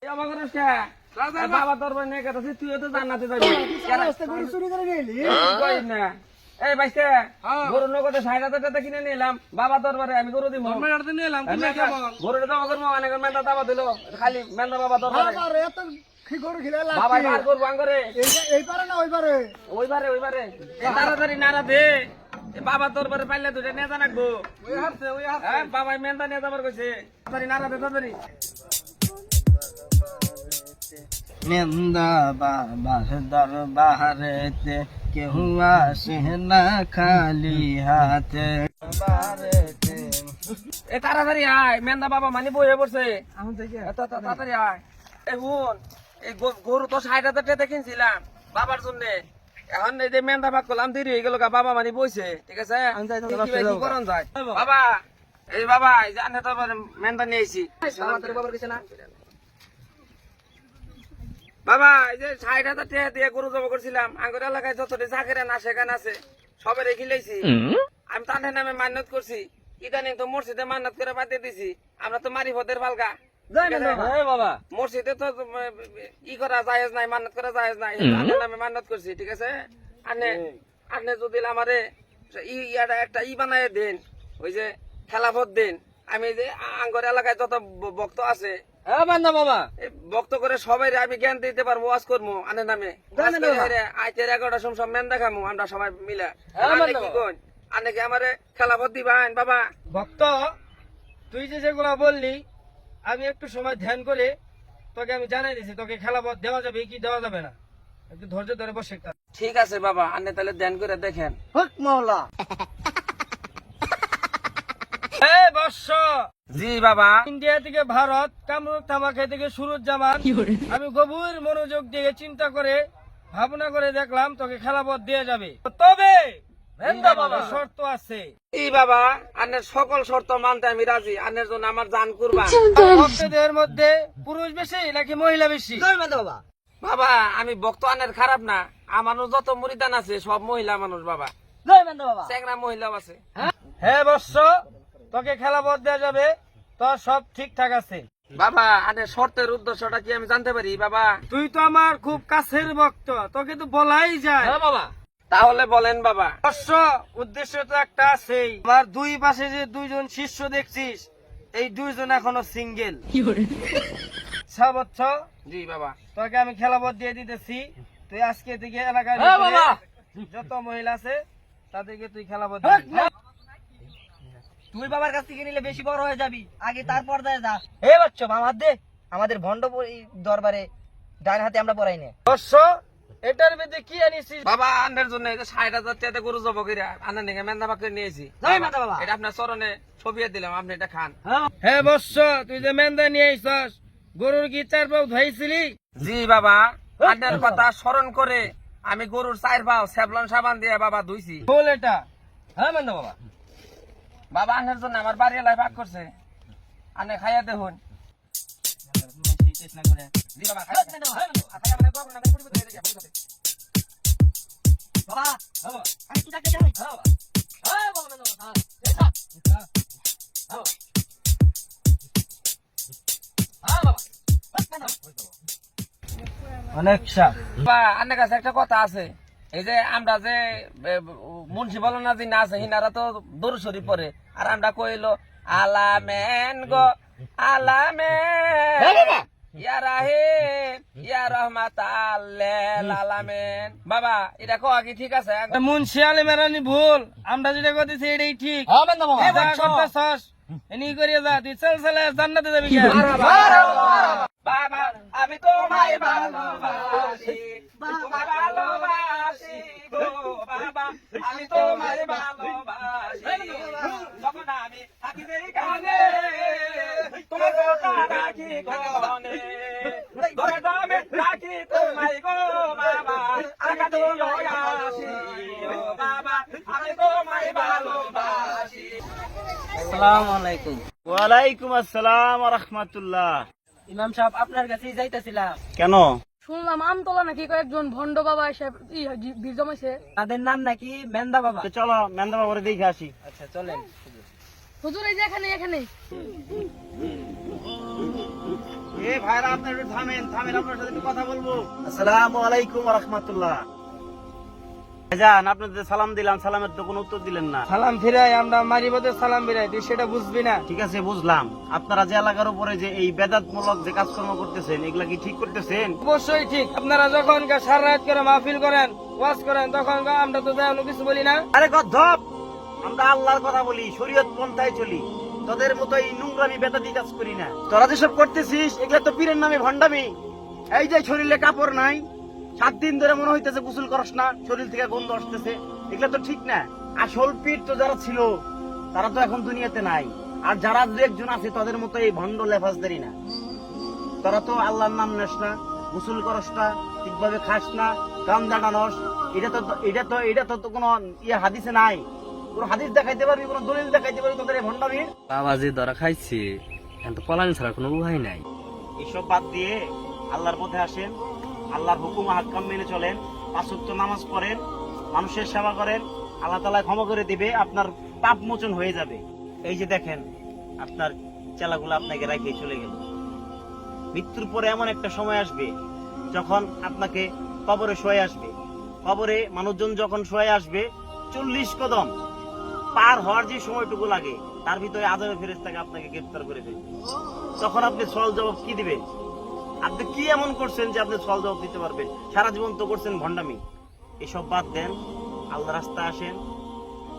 বাবা দরবার নিয়ে কথা তুই তো জান্নাতে যাবি চুরি করে নিয়ে এলি না এই বাইসে গরু নগদে 60,000 টাকা কিনে নিলাম বাবা দরবারে আমি গরু দিব গরুটা জমা করবো অনেক মেন্দা দাবা দিল খালি মেন্দা বাবা দরবারে গরু খেলে বাবা বার করবো আঙ্গরে এই পারে না ওই পারে ওইবারে তাড়াতাড়ি নাড়া দে বাবা দরবারে পাইলে দুটো নেতা রাখবো বাবা মেন্দা নিয়ে যাবার কইছে তাড়াতাড়ি নাড়া দে তাড়াতাড়ি মেন্দা বাবার দরবারেতে কেউ আসে না খালি হাতে এ তাড়াতাড়ি আয় মেন্দা বাবা মানে বইয়ে পড়ছে তাড়াতাড়ি আয় এই বোন এই গরু তো 60,000 টাকা কিনছিলাম বাবার জন্য এখন এই যে মেন্দা বাদ করলাম দেরি হয়ে গেল বাবা মানে বইছে ঠিক আছে কি করন যায় বাবা এই বাবা এই যে আনে তো মেন্দা নিয়েছি বাবার কিছু না বাবা এই যে 60,000 টাকা দিয়ে গরু জমা করছিলাম আঙ্গুর এলাকায় যতটি চাকরি না সেখানে আছে সবে রেখে লাইছি আমি তাদের নামে মান্যত করছি ইদানিং তো মসজিদে মান্যত করে বাদ দিছি আমরা তো মারি ভদের পালকা বাবা মসজিদে তো ই করা জায়েজ নাই মান্যত করা জায়েজ নাই তাদের নামে মান্যত করছি ঠিক আছে আনে যদি আমারে একটা ই বানায় দেন ওই যে খেলাফত দেন আমি যে আঙ্গুর এলাকায় যত ভক্ত আছে বাবা ভক্ত করে সবাই আমি জ্ঞান দিতে পারবো ওয়াজ করবো আনের নামে আইতের 11টার সময় সব মেন দেখামু আমরা সবাই মিলে কি কোন আনে কি আমারে খেলাফত দিবেন বাবা ভক্ত তুই যে যেগুলা বললি আমি একটু সময় ধ্যান করে তোকে আমি জানাই দিছি তোকে খেলাপথ দেওয়া যাবে কি দেওয়া যাবে না একটু ধৈর্য ধরে বসে ঠিক আছে বাবা আনে তাহলে ধ্যান করে দেখেন হক মাওলা বর্ষ জি বাবা ইন্ডিয়া থেকে ভারত কামরূপ তামাখাই থেকে সুরুজ্জামান আমি গভীর মনোযোগ দিয়ে চিন্তা করে ভাবনা করে দেখলাম তোকে খেলাপথ দিয়ে যাবে তবে শর্ত আছে এই বাবা আনের সকল শর্ত মানতে আমি রাজি আনের জন্য আমার জান কুরবান ভক্তদের মধ্যে পুরুষ বেশি নাকি মহিলা বেশি বাবা আমি ভক্ত আনের খারাপ না আমারও যত মুরিদান আছে সব মহিলা মানুষ বাবা চেংরা মহিলাও আছে হ্যাঁ বর্ষ তোকে খেলাপথ দেওয়া যাবে তোর সব ঠিকঠাক আছে বাবা আনের শর্তের উদ্দেশ্যটা কি আমি জানতে পারি বাবা তুই তো আমার খুব কাছের ভক্ত তোকে তো বলাই যায় বাবা তাহলে বলেন বাবা অবশ্য উদ্দেশ্য তো একটা আছেই আমার দুই পাশে যে দুইজন শিষ্য দেখছিস এই দুইজন এখনো সিঙ্গেল বচ্চ জি বাবা তোকে আমি খেলাপথ দিয়ে দিতেছি তুই আজকে থেকে এলাকায় যত মহিলা আছে তাদেরকে তুই খেলাপথ তুই বাবার কাছ থেকে নিলে বেশি বড় হয়ে যাবি আগে তারপর যা এ বাচ্চা মামার দে আমাদের ভন্ড দরবারে ডান হাতে আমরা পড়াই নে অবশ্য এটার মধ্যে কি আনিছিস বাবা আন্ডার জন্য 60,000 টাকা গরু জব করে আন্ডার নিয়ে মেন্দা বাকরে নিয়েছি এটা আপনার চরণে ছবিয়ে দিলাম আপনি এটা খান হ্যাঁ বর্ষ তুই যে মেন্দা নিয়ে আইছস গরুর কি 4 পাও ধুইছিলি জি বাবা আন্ডার কথা স্মরণ করে আমি গরুর 4 পাও স্যাভলন সাবান দিয়ে বাবা ধুইছি বল এটা হ্যাঁ মেন্দা বাবা বাবা আন্ডার জন্য আমার বাড়ি এলাকায় ভাগ করছে আনে খাইয়া দেখুন জি বাবা অনেক আন্নের কাছে একটা কথা আছে এই যে আমরা যে মুন্সি বলো না দিন আছে হিনারা তো দরুদ শরীফ পড়ে আর আমরা কইলো আলামেন গো আলামেন ইয়া রাহিম ইয়া রহমাতাল আলামিন বাবা এটা কওয়া কি ঠিক আছে মুন্সি আলেমেরানি ভুল আমরা যেটা কইতেছি এটাই ঠিক এনি করিয়া যা তুই চল চলে জান্নাতে যাবি বাবা আমি তোমায় ভালোবাসি তোমায় ভালোবাসি গো বাবা আমি তোমায় ভালোবাসি যখন আমি থাকি কানে তোমার কথা রাখি গনে ঘরে দামে রাখি তোমায় গো বাবা আঘাত আসি গো বাবা আমি তোমায় ভালোবাসি আসসালামু আলাইকুম ওয়ালাইকুম আসসালাম ওয়া রাহমাতুল্লাহ ইমাম সাহেব আপনার কাছেই যাইতেছিলাম কেন শুনলাম আমতলা নাকি কয়েকজন ভণ্ড বাবা এসে বীর জমাইছে তাদের নাম নাকি মেন্দা বাবা চলো মেন্দা বাবারে দেখে আসি আচ্ছা চলেন হুজুর এই যে এখানে এ ভাইরা আপনি একটু থামেন আপনার সাথে একটু কথা বলবো। আসসালামু আলাইকুম ওয়া রাহমাতুল্লাহ। ভাইজান আপনাদের সালাম দিলাম, সালামের তো কোনো উত্তর দিলেন না। সালাম ফিরাই আমরা মারিবদের সালাম ফিরাই, তুই সেটা বুঝবি না। ঠিক আছে বুঝলাম, আপনারা যে এলাকার উপরে যে এই বেদাতমূলক যে কাজকর্ম করতেছেন এগুলা কি ঠিক করতেছেন? অবশ্যই ঠিক। আপনারা যখন সারা রাত করে মাহফিল করেন, ওয়াজ করেন, তখন আমরা তো তেমন কিছু বলি না। আরে গদ্ধপ, আমরা আল্লাহর কথা বলি, শরীয়ত পন্থায় চলি, তোদের মতো এই নোংরামি বেদাতি কাজ করি না। তোরা যেসব করতেছিস এগুলা তো পীরের নামে ভণ্ডামি। এই যে শরীরে কাপড় নাই, 7 দিন ধরে মনে হইতেছে গোসল করস না, শরীর থেকে গন্ধ আসতেছে, এগুলা তো ঠিক না। আসল পীর তো যারা ছিল তারা তো এখন দুনিয়াতে নাই, আর যারা দু একজন আছে তাদের মতো এই ভণ্ড লেফাজদারি না। তোরা তো আল্লাহর নাম নেস না, গোসল করস না, ঠিকভাবে খাস না, গান দাঁড়ানোস, এটা তো কোনো হাদিসে নাই। কোন হাদিস দেখাইতে পারবি, কোন দলিল দেখাইতে পারবি তোদের এই ভণ্ডামির? বাবা যে ধরা খাইছে এখন তো পলায়ন ছাড়া কোনো উপায় নাই। এসব বাদ দিয়ে আল্লাহর পথে আসেন, আল্লাহর হুকুম হাক্কাম মেনে চলেন, 5 ওয়াক্ত নামাজ পড়েন, মানুষের সেবা করেন, আল্লাহ তাআলা ক্ষমা করে দিবে, আপনার পাপ মোচন হয়ে যাবে। এই যে দেখেন আপনার চেলাগুলো আপনাকে রেখে চলে গেল। মৃত্যুর পরে এমন একটা সময় আসবে যখন আপনাকে কবরে শোয়ে আসবে। কবরে মানুষজন যখন শোয়ে আসবে 40 কদম পার হওয়ার যে সময়টুকু লাগে তার ভিতরে আযাবের ফেরেশতাকে আপনাকে গ্রেফতার করে ফেলবে। তখন আপনি সওয়াল জবাব কি দিবেন? আপনি কি এমন করছেন যে আপনি সওয়াল জবাব দিতে পারবেন? সারা জীবন তো করছেন ভণ্ডামি। এসব বাদ দেন, আল্লাহ রাস্তায় আসেন,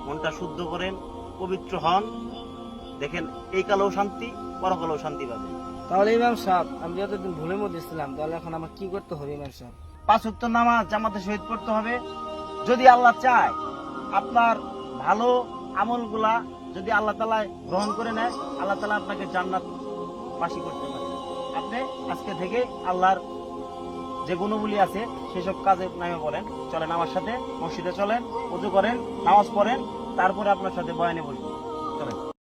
মনটা শুদ্ধ করেন, পবিত্র হন, দেখেন এই কালেও শান্তি, পরকালেও শান্তি পাবেন। তাহলে ইমাম সাহেব, আমি যতদিন ভুলের মধ্যে ছিলাম, তাহলে এখন আমার কি করতে হবে ইমাম সাহেব? 5 ওয়াক্ত নামাজ জামাতে শহীদ পড়তে হবে। যদি আল্লাহ চায় আপনার ভালো আমলগুলা যদি আল্লাহ তাআলা গ্রহণ করে নেয়, আল্লাহ তাআলা আপনাকে জান্নাত বাসী করতে পারে। আপনি আজকে থেকে আল্লাহর যে গুণগুলি আছে সেসব কাজে নামে পড়েন, চলেন আমার সাথে মসজিদে চলেন, ওযু করেন, নামাজ পড়েন, তারপরে আপনার সাথে বয়ানে বসবো।